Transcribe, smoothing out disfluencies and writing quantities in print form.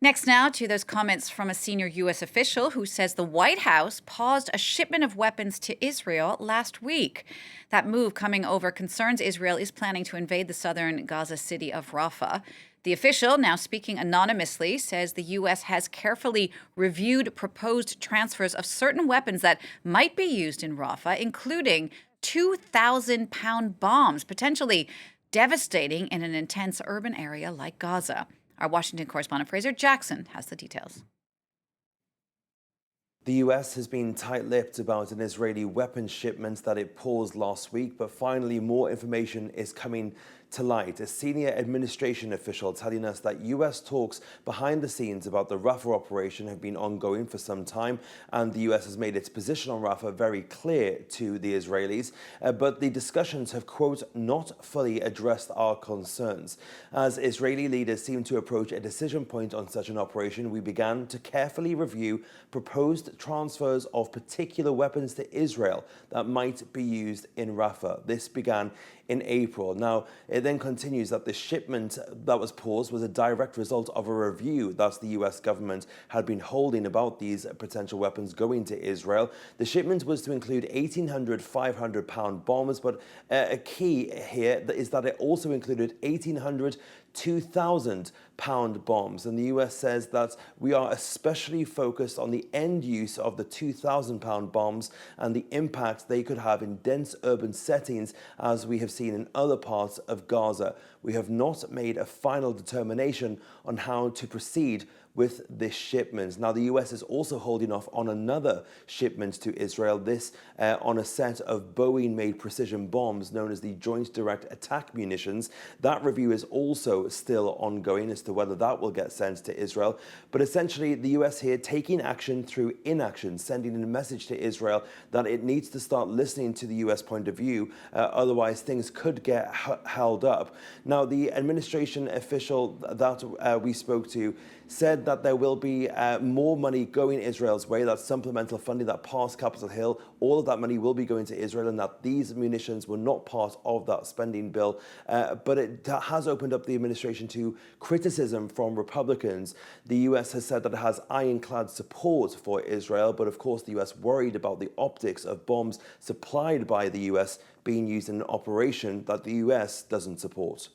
Next, now to those comments from a senior U.S. official who says the White House paused a shipment of weapons to Israel last week. That move coming over concerns Israel is planning to invade the southern Gaza city of Rafah. The official, now speaking anonymously, says the U.S. has carefully reviewed proposed transfers of certain weapons that might be used in Rafah, including 2,000-pound bombs, potentially devastating in an intense urban area like Gaza. Our Washington correspondent Fraser Jackson has the details. The US has been tight-lipped about an Israeli weapons shipment that it paused last week, but finally more information is coming to light. A senior administration official telling us that US talks behind the scenes about the Rafah operation have been ongoing for some time, and the US has made its position on Rafah very clear to the Israelis, but the discussions have, quote, not fully addressed our concerns. As Israeli leaders seem to approach a decision point on such an operation, we began to carefully review proposed transfers of particular weapons to Israel that might be used in Rafah. This began in April. Now, it then continues that the shipment that was paused was a direct result of a review that the US government had been holding about these potential weapons going to Israel. The shipment was to include 1,800 500-pound bombs, but a key here is that it also included 1,800 2,000-pound bombs. And the US says that we are especially focused on the end use of the 2,000-pound bombs and the impact they could have in dense urban settings, as we have seen in other parts of Gaza. We have not made a final determination on how to proceed with this shipment. Now, the US is also holding off on another shipment to Israel, this on a set of Boeing-made precision bombs known as the Joint Direct Attack Munitions. That review is also still ongoing as to whether that will get sent to Israel. But essentially, the US here taking action through inaction, sending a message to Israel that it needs to start listening to the US point of view, otherwise things could get held up. Now, the administration official that we spoke to said that there will be more money going Israel's way, that supplemental funding that passed Capitol Hill, all of that money will be going to Israel, and that these munitions were not part of that spending bill. But it has opened up the administration to criticism from Republicans. The US has said that it has ironclad support for Israel, but of course the US worried about the optics of bombs supplied by the US being used in an operation that the US doesn't support.